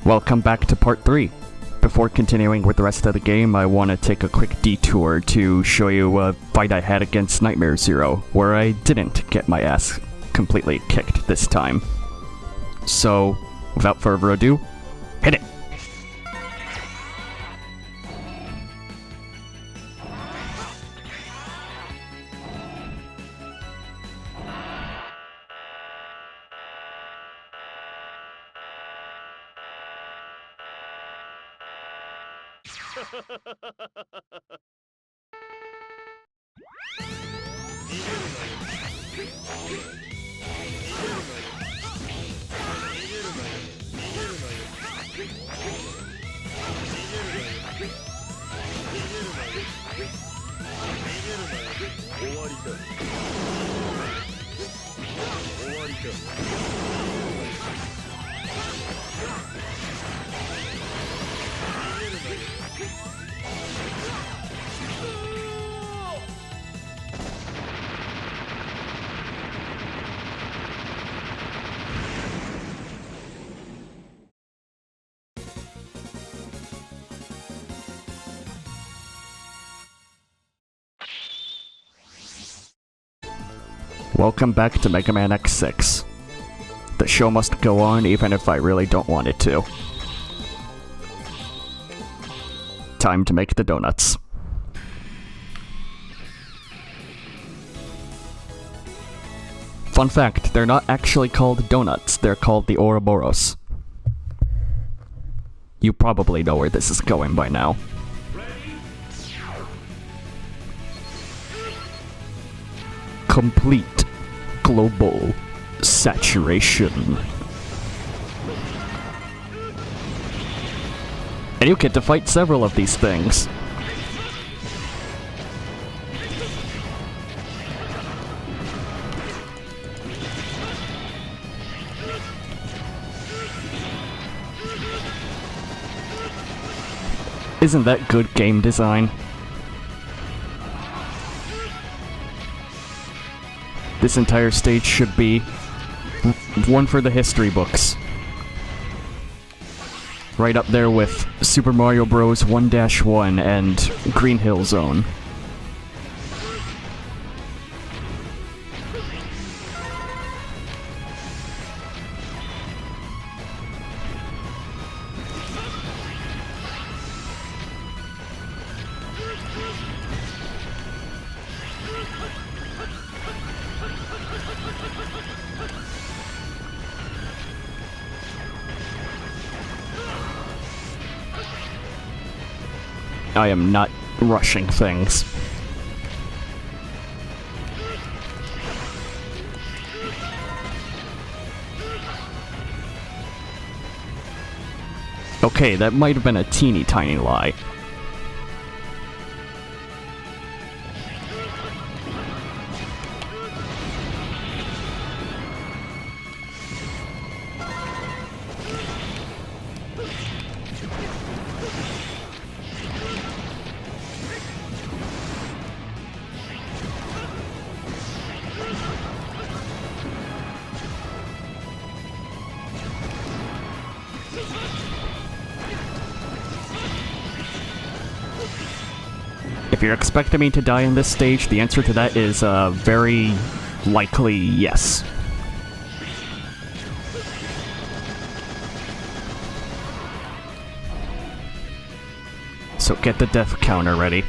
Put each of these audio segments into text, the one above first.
Welcome back to part 3. Before continuing with the rest of the game, I want to take a quick detour to show you a fight I had against Nightmare Zero, where I didn't get my ass completely kicked this time. So, without further ado, hit it! Welcome back to Mega Man X6. The show must go on even if I really don't want it to. Time to make the donuts. Fun fact, they're not actually called donuts, they're called the Ouroboros. You probably know where this is going by now. Complete global saturation. And you get to fight several of these things. Isn't that good game design? This entire stage should be one for the history books. Right up there with Super Mario Bros. 1-1 and Green Hill Zone. I am not rushing things. Okay, that might have been a teeny tiny lie. If you're expecting me to die in this stage, the answer to that is very likely yes. So get the death counter ready.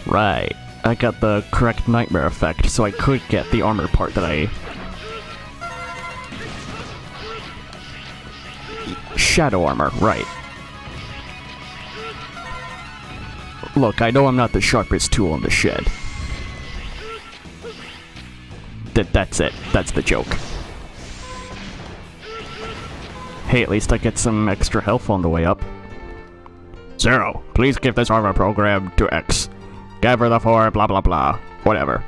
Right, I got the correct nightmare effect, so I could get the armor part that I... Shadow armor, right. Look, I know I'm not the sharpest tool in the shed. That's it. That's the joke. Hey, at least I get some extra health on the way up. Zero, please give this armor program to X. Gather the 4, blah blah blah. Whatever.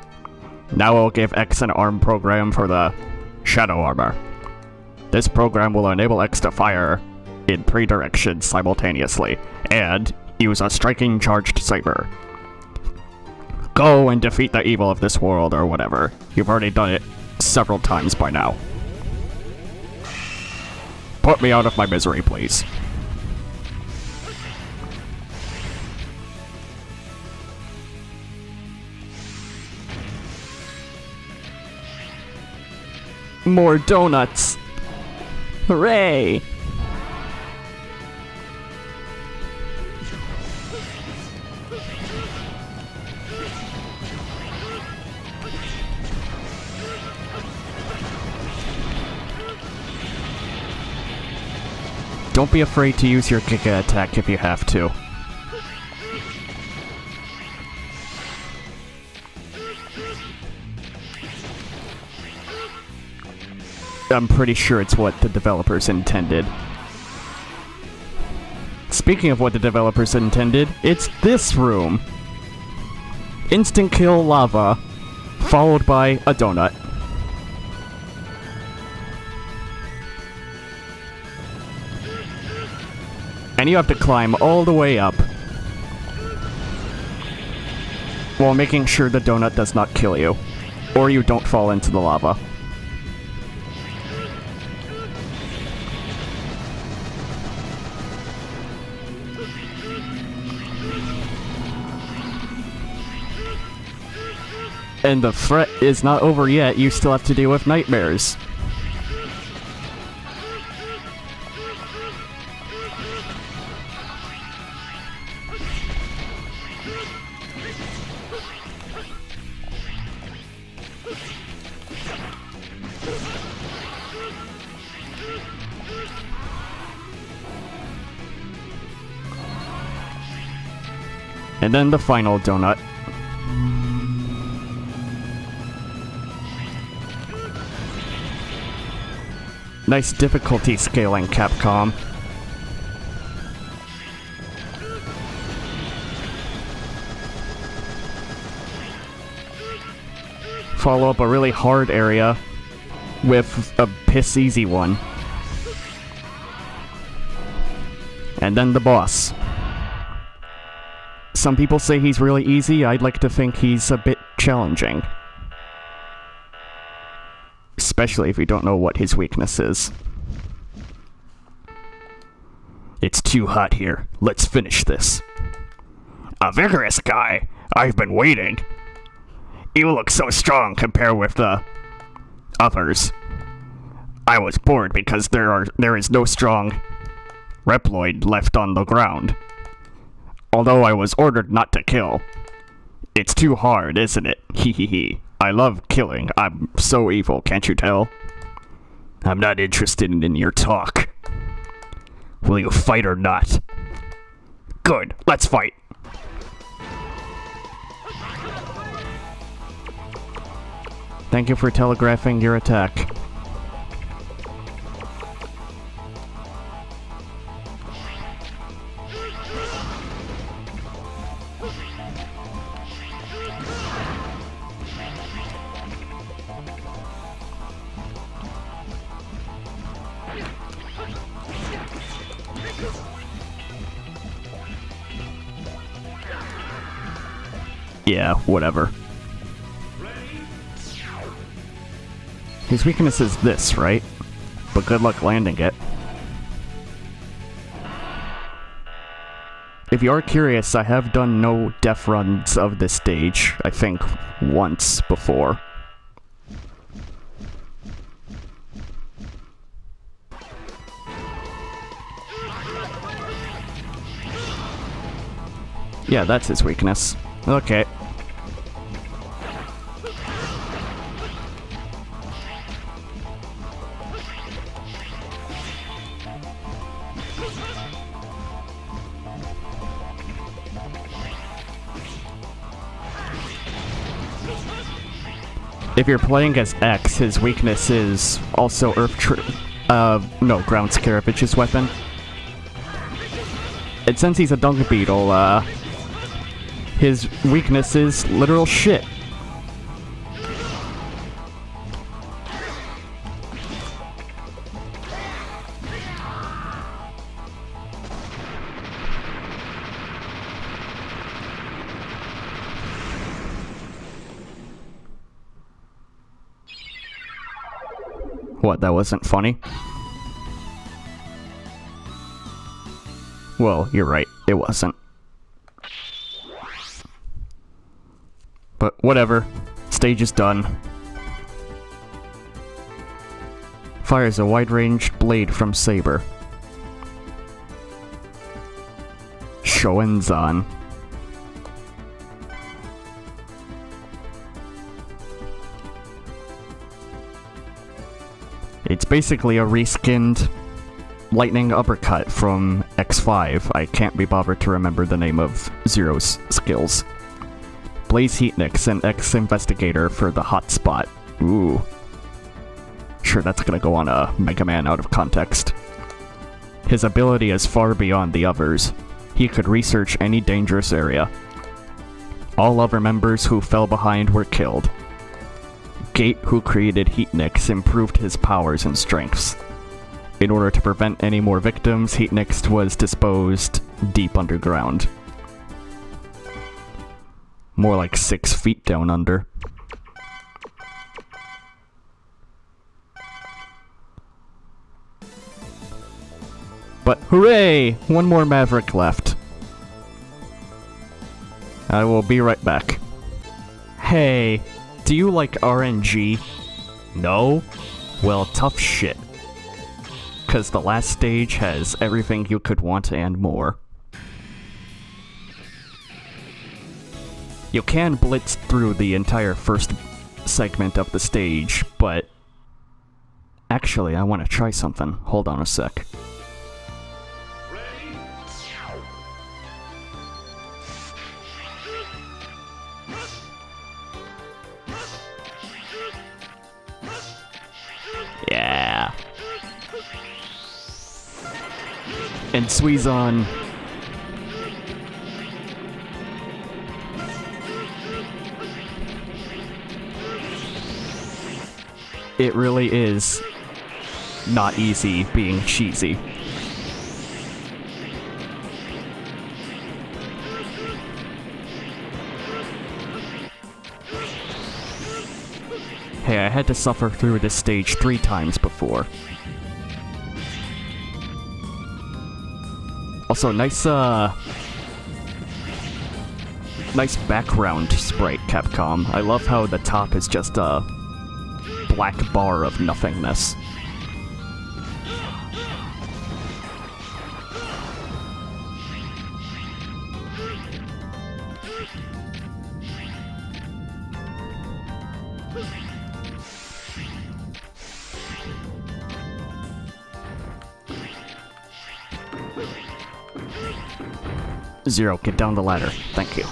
Now we'll give X an arm program for the Shadow armor. This program will enable X to fire in 3 directions simultaneously, and use a striking charged saber. Go and defeat the evil of this world, or whatever. You've already done it several times by now. Put me out of my misery, please. More donuts! Hooray! Don't be afraid to use your Giga attack if you have to. I'm pretty sure it's what the developers intended. Speaking of what the developers intended, it's this room! Instant kill lava, followed by a donut. And you have to climb all the way up, while making sure the donut does not kill you, or you don't fall into the lava. And the threat is not over yet, you still have to deal with nightmares. And then the final donut. Nice difficulty scaling, Capcom. Follow up a really hard area with a piss easy one. And then the boss. Some people say he's really easy, I'd like to think he's a bit challenging. Especially if you don't know what his weakness is. It's too hot here. Let's finish this. A vigorous guy. I've been waiting. You look so strong compared with the others. I was bored because there is no strong Reploid left on the ground. Although I was ordered not to kill. It's too hard, isn't it? Hehehe. I love killing. I'm so evil, can't you tell? I'm not interested in your talk. Will you fight or not? Good, let's fight. Thank you for telegraphing your attack. Yeah, whatever. His weakness is this, right? But good luck landing it. If you are curious, I have done no death runs of this stage, I think once before. Yeah, that's his weakness. Okay. If you're playing as X, his weakness is also ground Scarabage's weapon. And since he's a dung beetle, his weakness is literal shit. What, that wasn't funny? Well, you're right, it wasn't. But whatever. Stage is done. Fires a wide-ranged blade from Saber. Shoenzan. It's basically a reskinned lightning uppercut from X5. I can't be bothered to remember the name of Zero's skills. Blaze Heatnix and X-Investigator for the hotspot. Ooh. Sure, that's gonna go on a Mega Man out of context. His ability is far beyond the others. He could research any dangerous area. All other members who fell behind were killed. Gate, who created Heatnix, improved his powers and strengths. In order to prevent any more victims, Heatnix was disposed deep underground. More like 6 feet down under. But hooray! One more Maverick left. I will be right back. Hey, do you like RNG? No? Well, tough shit. 'Cause the last stage has everything you could want and more. You can blitz through the entire first segment of the stage, but... Actually, I want to try something. Hold on a sec. Yeah. And Suizan. It really is not easy being cheesy. Hey, I had to suffer through this stage 3 times before. Also, nice background sprite, Capcom. I love how the top is just a black bar of nothingness. Zero, get down the ladder. Thank you.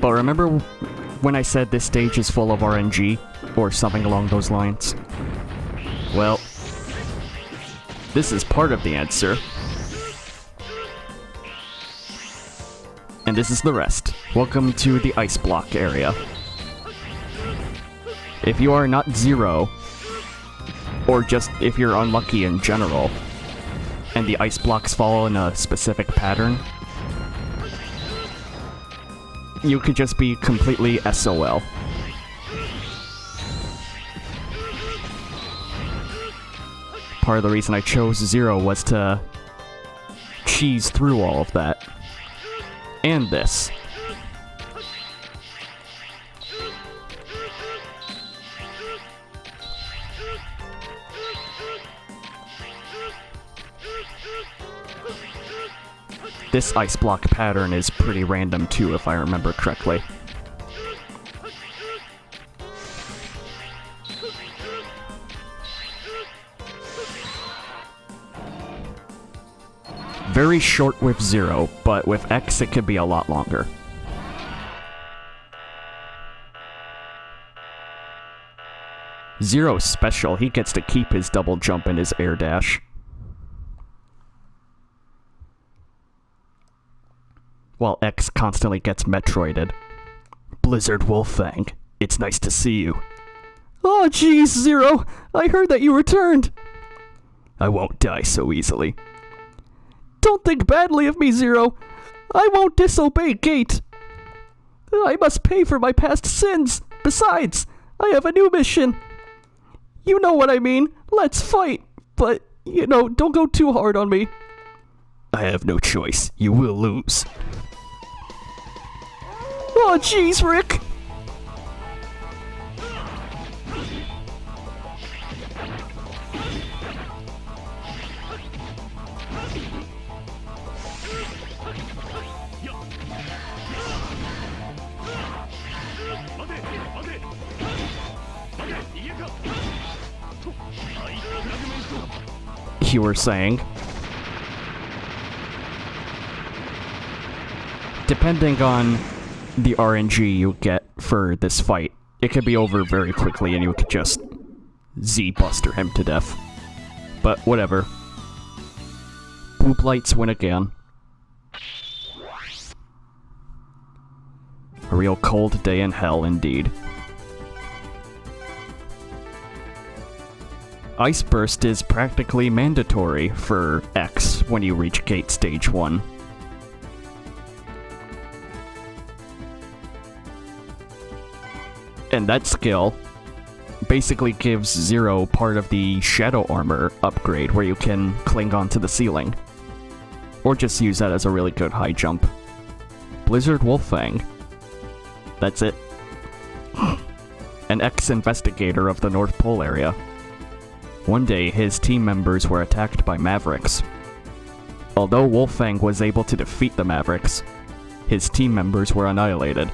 But remember when I said this stage is full of RNG? Or something along those lines? Well, this is part of the answer. And this is the rest. Welcome to the ice block area. If you are not Zero, or just if you're unlucky in general, and the ice blocks fall in a specific pattern, you could just be completely SOL. Part of the reason I chose Zero was to cheese through all of that. And this. This ice block pattern is pretty random too, if I remember correctly. Very short with Zero, but with X it could be a lot longer. Zero's special, he gets to keep his double jump and his air dash. While X constantly gets Metroided. Blizzard Wolffang, it's nice to see you. Oh jeez, Zero, I heard that you returned. I won't die so easily. Don't think badly of me, Zero. I won't disobey Gate. I must pay for my past sins. Besides, I have a new mission. You know what I mean. Let's fight. But, you know, don't go too hard on me. I have no choice. You will lose. Oh, jeez, Rick. You were saying? Depending on the RNG you get for this fight, it could be over very quickly and you could just Z-buster him to death. But whatever. Boop lights win again. A real cold day in hell indeed. Ice Burst is practically mandatory for X when you reach Gate Stage 1. And that skill basically gives Zero part of the Shadow Armor upgrade where you can cling onto the ceiling. Or just use that as a really good high jump. Blizzard Wolffang. That's it. An ex-investigator of the North Pole area. One day, his team members were attacked by Mavericks. Although Wolffang was able to defeat the Mavericks, his team members were annihilated.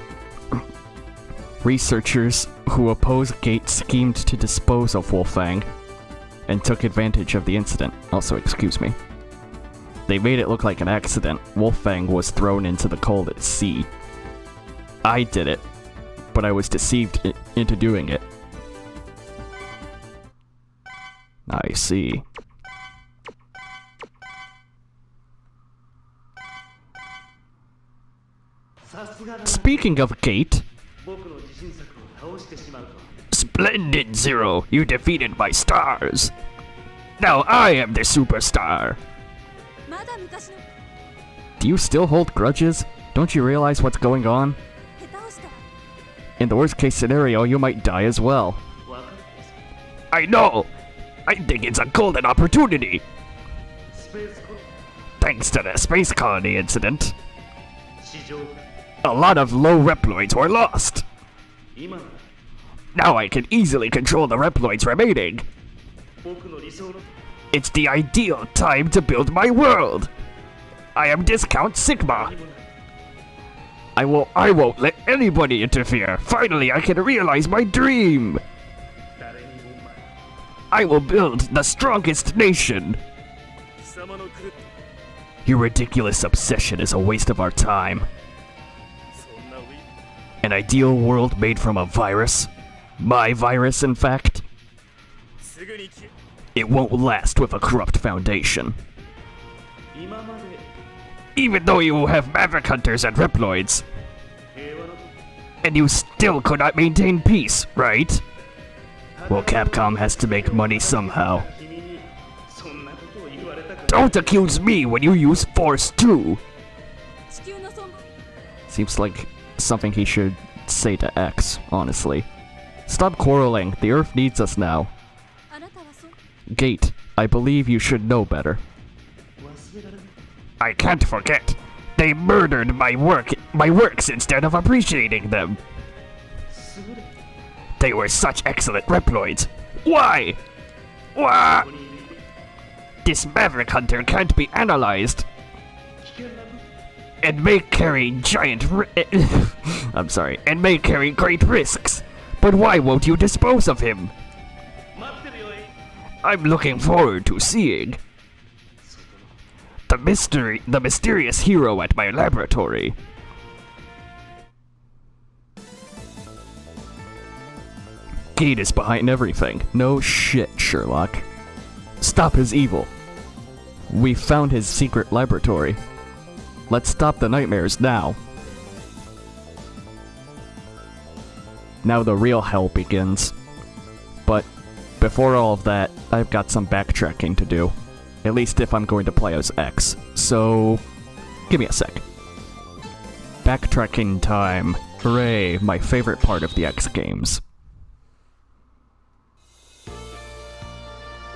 Researchers who opposed Gate schemed to dispose of Wolffang, and took advantage of the incident. Also, excuse me. They made it look like an accident. Wolffang was thrown into the cold at sea. I did it, but I was deceived into doing it. I see. Speaking of Gate... Splendid, Zero! You defeated my stars! Now I am the superstar! Do you still hold grudges? Don't you realize what's going on? In the worst case scenario, you might die as well. I know! I think it's a golden opportunity! Thanks to the space colony incident, a lot of low Reploids were lost! Now I can easily control the Reploids remaining! It's the ideal time to build my world! I am Discount Sigma! I won't let anybody interfere! Finally, I can realize my dream! I will build the strongest nation! Your ridiculous obsession is a waste of our time. An ideal world made from a virus? My virus, in fact? It won't last with a corrupt foundation. Even though you have Maverick Hunters and Reploids. And you still could not maintain peace, right? Well, Capcom has to make money somehow. Don't accuse me when you use Force too! Seems like something he should say to X, honestly. Stop quarreling, the Earth needs us now. Gate, I believe you should know better. I can't forget. They murdered my works instead of appreciating them. They were such excellent Reploids. Why? Why? This Maverick Hunter can't be analyzed. And may carry and may carry great risks. But why won't you dispose of him? I'm looking forward to seeing the mysterious hero at my laboratory. Gate is behind everything. No shit, Sherlock. Stop his evil. We found his secret laboratory. Let's stop the nightmares now. Now the real hell begins. But before all of that, I've got some backtracking to do. At least if I'm going to play as X. So, give me a sec. Backtracking time. Hooray, my favorite part of the X games.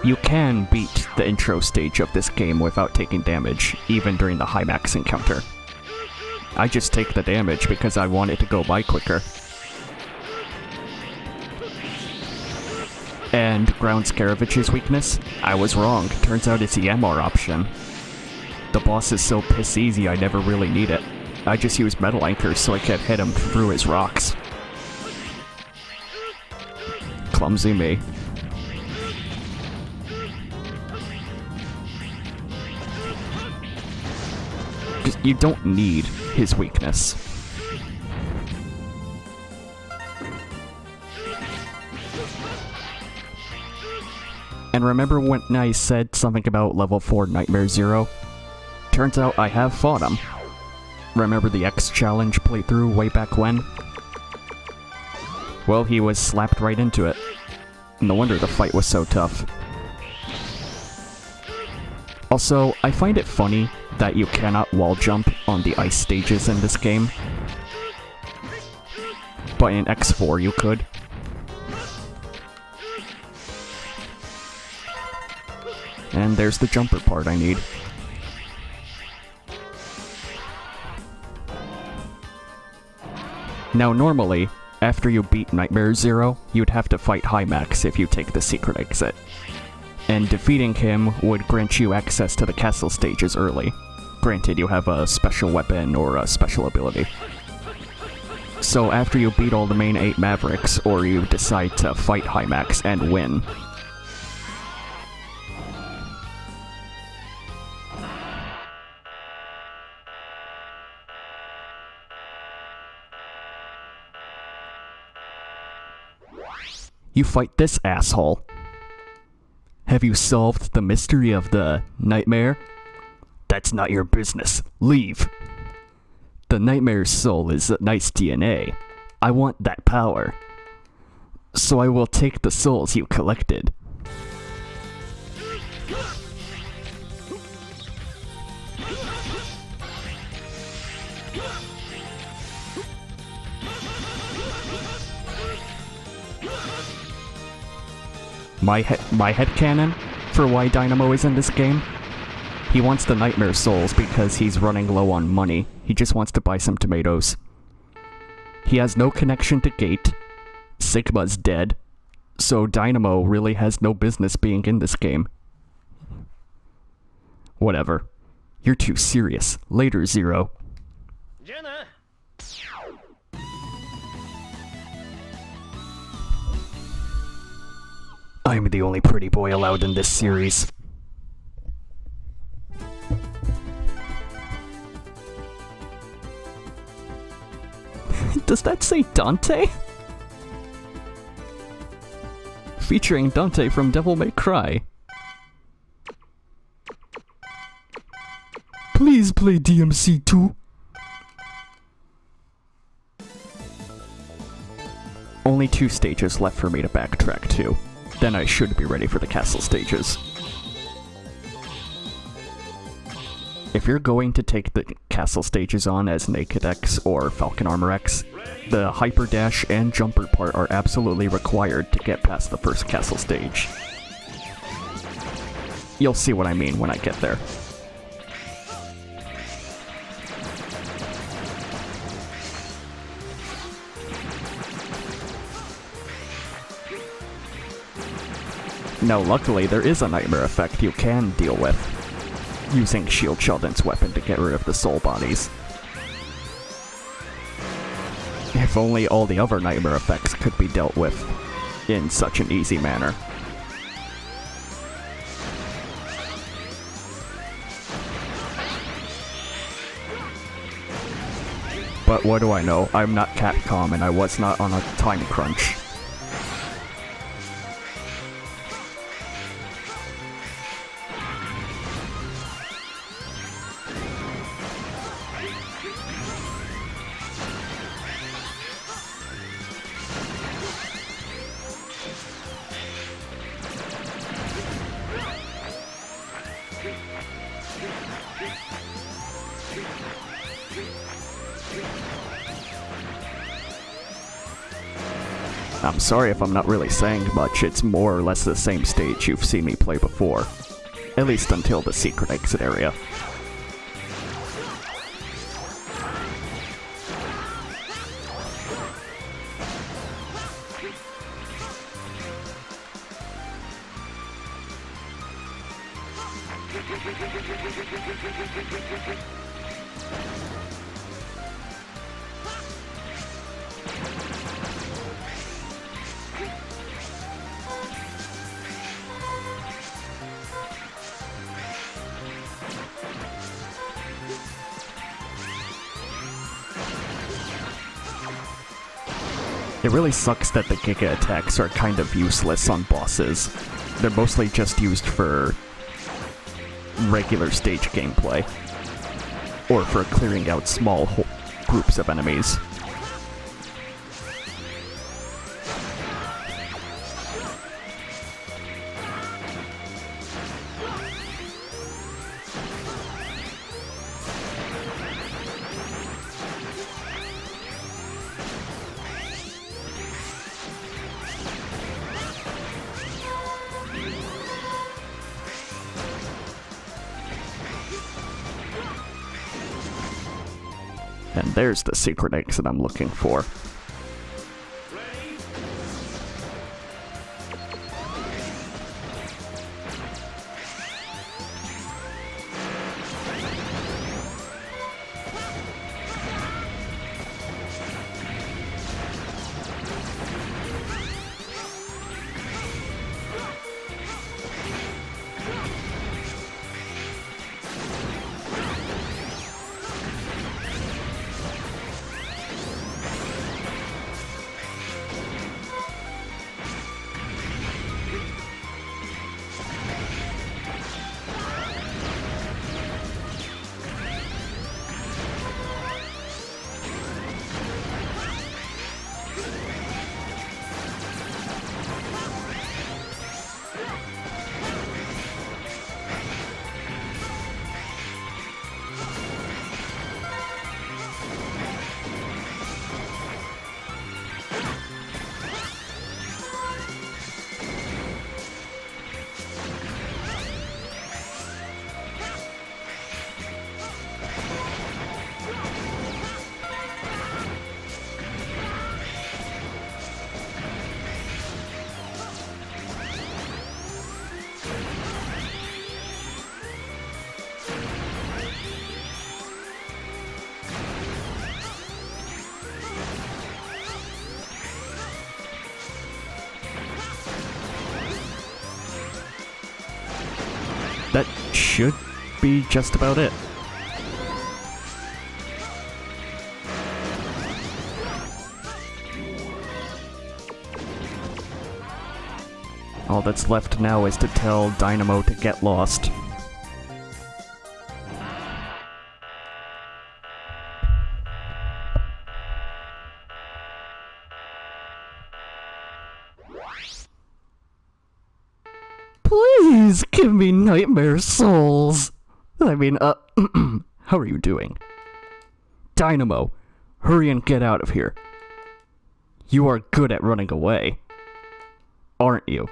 You can beat the intro stage of this game without taking damage, even during the high max encounter. I just take the damage because I want it to go by quicker. And Ground Scaravich's weakness? I was wrong. Turns out it's the MR option. The boss is so piss easy I never really need it. I just use Metal Anchors so I can't hit him through his rocks. Clumsy me. You don't need his weakness. And remember when I said something about level 4 Nightmare Zero? Turns out I have fought him. Remember the X Challenge playthrough way back when? Well, he was slapped right into it. No wonder the fight was so tough. Also, I find it funny that you cannot wall jump on the ice stages in this game. But in X4 you could. And there's the jumper part I need. Now normally, after you beat Nightmare Zero, you'd have to fight Hymax if you take the secret exit. And defeating him would grant you access to the castle stages early. Granted, you have a special weapon or a special ability. So after you beat all the main 8 Mavericks, or you decide to fight Hymax and win, you fight this asshole. Have you solved the mystery of the nightmare? That's not your business. Leave. The nightmare's soul is a nice DNA. I want that power. So I will take the souls you collected. My headcanon for why Dynamo is in this game? He wants the Nightmare Souls because he's running low on money. He just wants to buy some tomatoes. He has no connection to Gate. Sigma's dead. So Dynamo really has no business being in this game. Whatever. You're too serious. Later, Zero. Jenna. I'm the only pretty boy allowed in this series. Does that say Dante? Featuring Dante from Devil May Cry. Please play DMC 2. Only 2 stages left for me to backtrack to. Then I should be ready for the castle stages. If you're going to take the castle stages on as Naked X or Falcon Armor X, the Hyper Dash and Jumper part are absolutely required to get past the first castle stage. You'll see what I mean when I get there. Now luckily there is a nightmare effect you can deal with, using Shield Sheldon's weapon to get rid of the soul bodies. If only all the other nightmare effects could be dealt with in such an easy manner. But what do I know? I'm not Capcom and I was not on a time crunch. I'm sorry if I'm not really saying much, it's more or less the same stage you've seen me play before. At least until the secret exit area. It really sucks that the Giga attacks are kind of useless on bosses. They're mostly just used for regular stage gameplay, or for clearing out small groups of enemies. And there's the secret exit I'm looking for. That should be just about it. All that's left now is to tell Dynamo to get lost. Please give me nightmare souls. I mean, how are you doing? Dynamo, hurry and get out of here. You are good at running away, aren't you?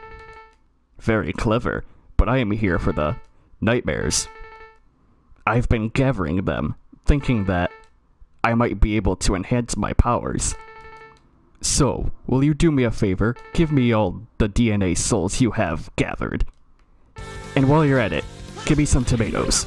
Very clever, but I am here for the nightmares. I've been gathering them, thinking that I might be able to enhance my powers. So, will you do me a favor? Give me all the DNA souls you have gathered. And while you're at it, give me some tomatoes.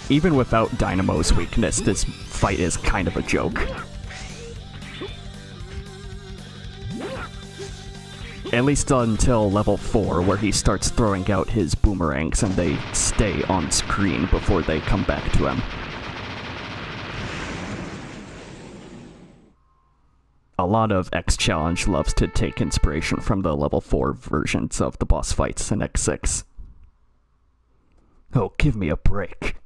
Even without Dynamo's weakness, this fight is kind of a joke. At least until level 4, where he starts throwing out his boomerangs and they stay on screen before they come back to him. A lot of X-Challenge loves to take inspiration from the level 4 versions of the boss fights in X6. Oh, give me a break.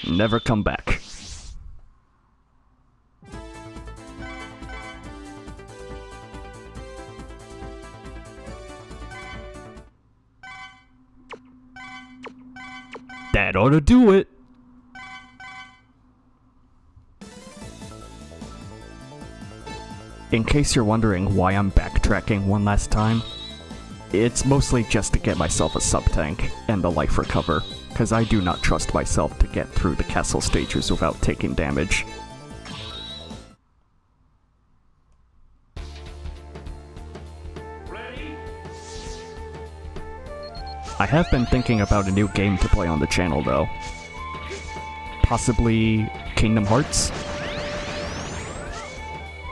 Never come back. That ought to do it. In case you're wondering why I'm backtracking one last time, it's mostly just to get myself a sub-tank and a life recover, because I do not trust myself to get through the castle stages without taking damage. Ready? I have been thinking about a new game to play on the channel though. Possibly Kingdom Hearts?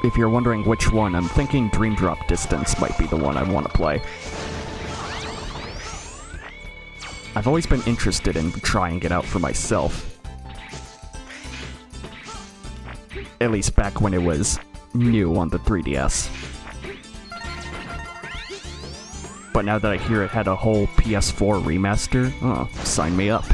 If you're wondering which one, I'm thinking Dream Drop Distance might be the one I want to play. I've always been interested in trying it out for myself. At least back when it was new on the 3DS. But now that I hear it had a whole PS4 remaster, oh, sign me up.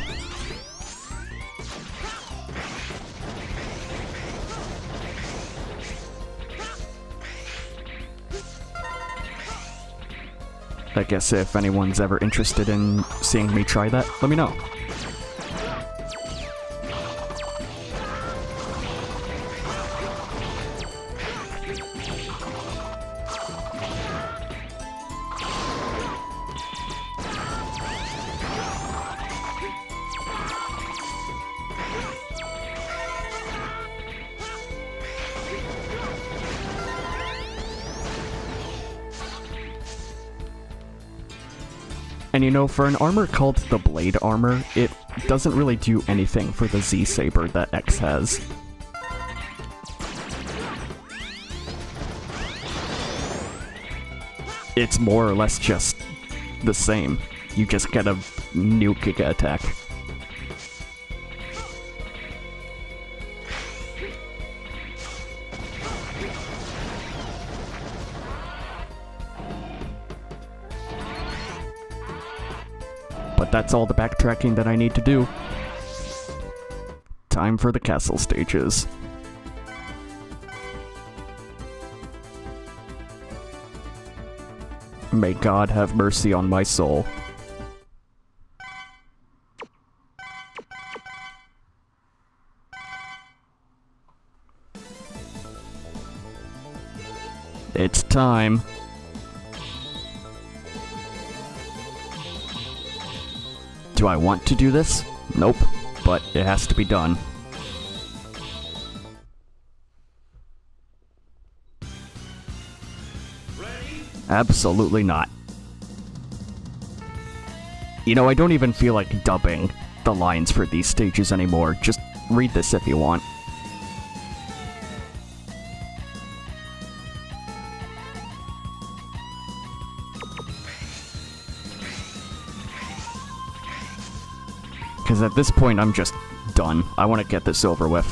I guess if anyone's ever interested in seeing me try that, let me know. And you know, for an armor called the Blade Armor, it doesn't really do anything for the Z-Saber that X has. It's more or less just the same. You just get a new Giga attack. But that's all the backtracking that I need to do. Time for the castle stages. May God have mercy on my soul. It's time. Do I want to do this? Nope, but it has to be done. Ready? Absolutely not. You know, I don't even feel like dubbing the lines for these stages anymore. Just read this if you want. Because at this point, I'm just done. I want to get this over with.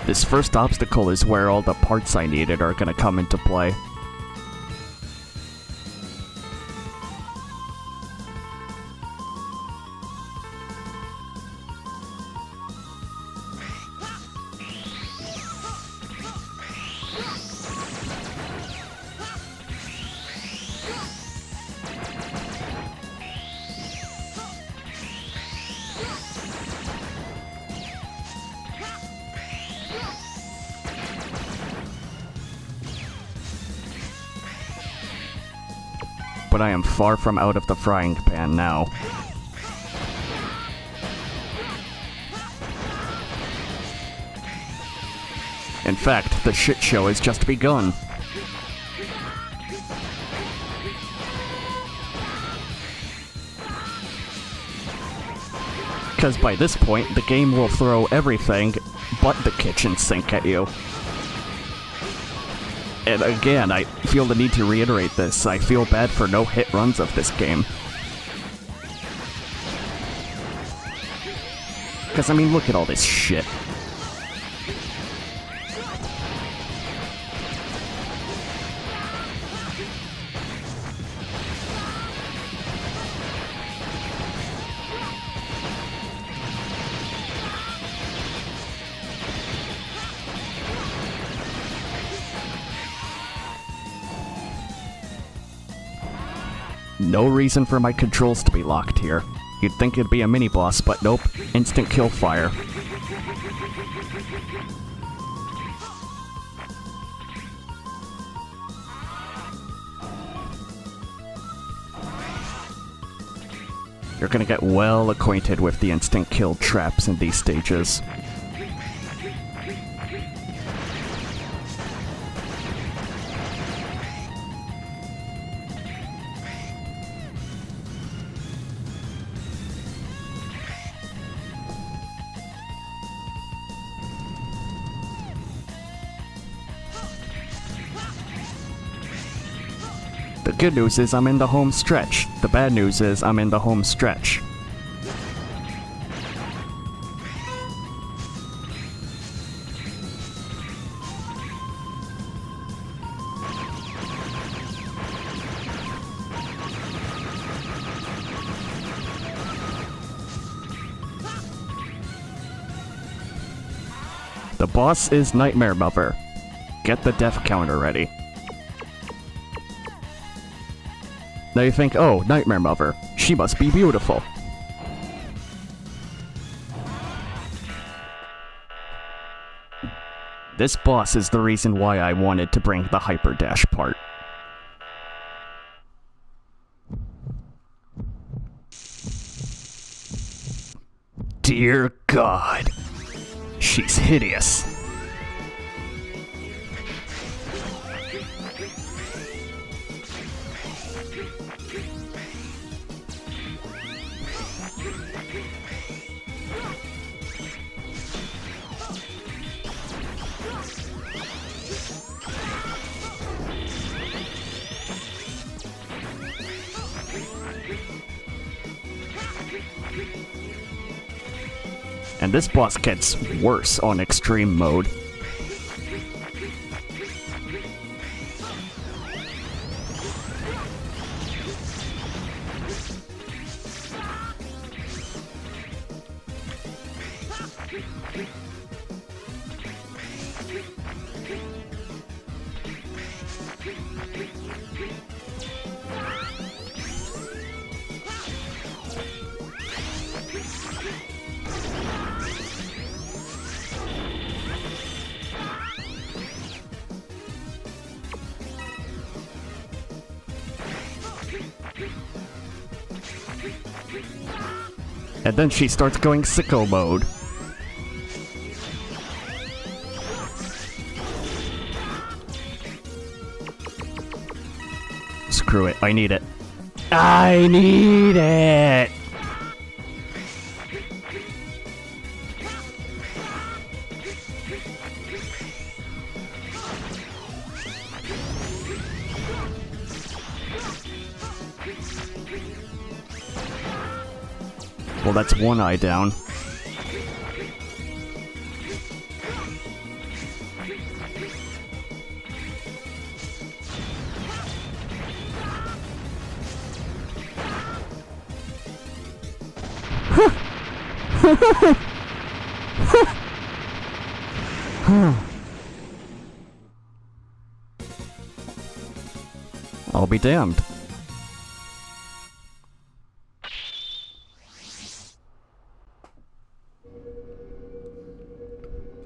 This first obstacle is where all the parts I needed are gonna come into play. But I am far from out of the frying pan now. In fact, the shit show has just begun. Because by this point, the game will throw everything but the kitchen sink at you. And again, I feel the need to reiterate this. I feel bad for no-hit runs of this game. Because, I mean, look at all this shit. No reason for my controls to be locked here. You'd think it'd be a mini-boss, but nope. Instant kill fire. You're gonna get well acquainted with the instant kill traps in these stages. The good news is I'm in the home stretch. The bad news is I'm in the home stretch. The boss is Nightmare Mother. Get the death counter ready. Now you think, oh, Nightmare Mother, she must be beautiful. This boss is the reason why I wanted to bring the Hyper Dash part. Dear God, she's hideous. And this boss gets worse on extreme mode. And then she starts going sicko mode. Screw it, I need it. I need it! Well, that's one eye down. I'll be damned.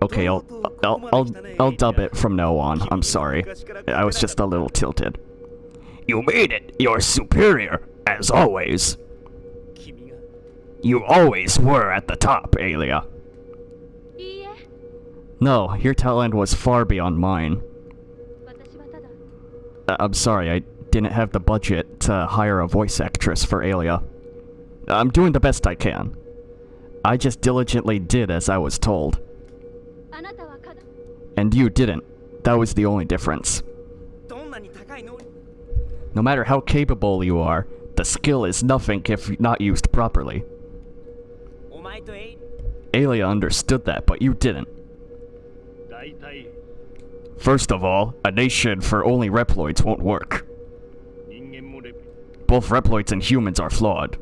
Okay, I'll dub it from now on. I'm sorry. I was just a little tilted. You made it! You're superior, as always. You always were at the top, Aelia. No, your talent was far beyond mine. I'm sorry, I didn't have the budget to hire a voice actress for Aelia. I'm doing the best I can. I just diligently did as I was told. And you didn't. That was the only difference. No matter how capable you are, the skill is nothing if not used properly. Aelia understood that, but you didn't. First of all, a nation for only Reploids won't work. Both Reploids and humans are flawed.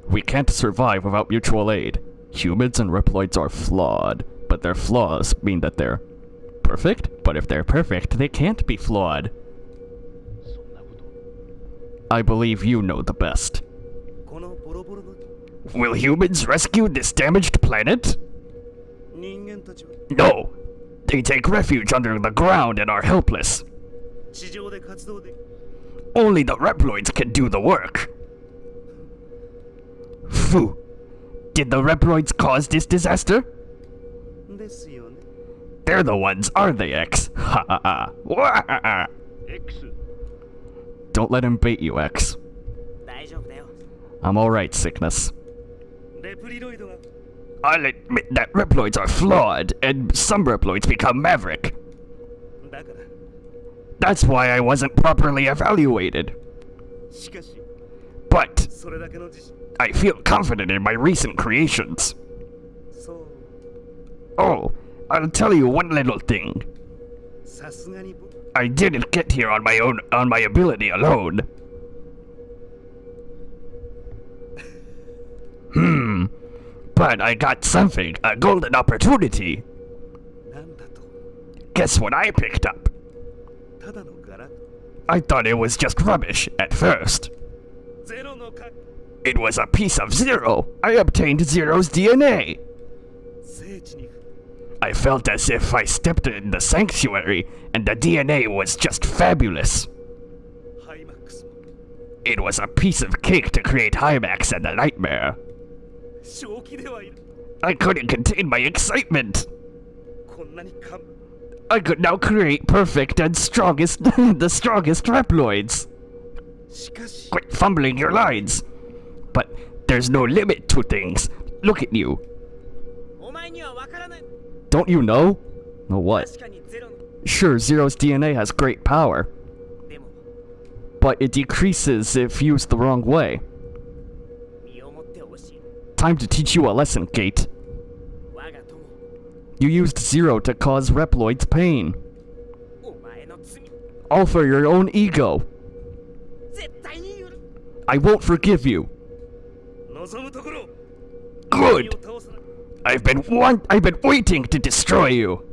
We can't survive without mutual aid. Humans and Reploids are flawed, but their flaws mean that they're perfect? But if they're perfect, they can't be flawed. I believe you know the best. Will humans rescue this damaged planet? No! They take refuge under the ground and are helpless. Only the Reploids can do the work. Phew. Did the Reploids cause this disaster? They're the ones, aren't they, X? Ha ha ha. Don't let him bait you, X. I'm alright, Sickness. I'll admit that Reploids are flawed, and some Reploids become Maverick. That's why I wasn't properly evaluated. But I feel confident in my recent creations. Oh, I'll tell you one little thing. I didn't get here on my ability alone. But I got something, a golden opportunity. Guess what I picked up? I thought it was just rubbish at first. It was a piece of Zero. I obtained Zero's DNA. I felt as if I stepped in the sanctuary and the DNA was just fabulous. It was a piece of cake to create Hymax and the Nightmare. I couldn't contain my excitement. I could now create perfect and strongest, the strongest Reploids. Quit fumbling your lines. But there's no limit to things. Look at you. Don't you know? Know what? Sure, Zero's DNA has great power. But it decreases if used the wrong way. Time to teach you a lesson, Gate. You used Zero to cause Reploids pain. All for your own ego. I won't forgive you. Good! I've been waiting to destroy you.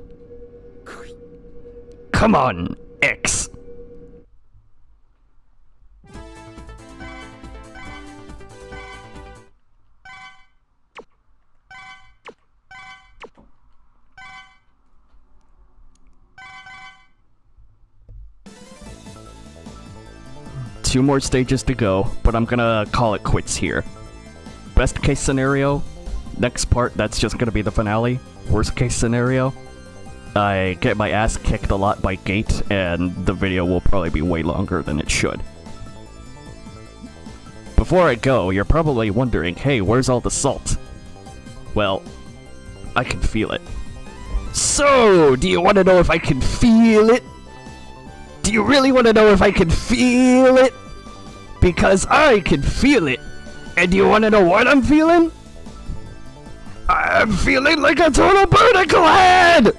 Come on, X. Two more stages to go, but I'm gonna call it quits here. Best case scenario, next part, that's just gonna be the finale. Worst case scenario, I get my ass kicked a lot by Gate, and the video will probably be way longer than it should. Before I go, you're probably wondering, hey, where's all the salt? Well, I can feel it. So, do you want to know if I can feel it? Do you really want to know if I can feel it? Because I can feel it. And do you want to know what I'm feeling? I'm feeling like a total barnacle head!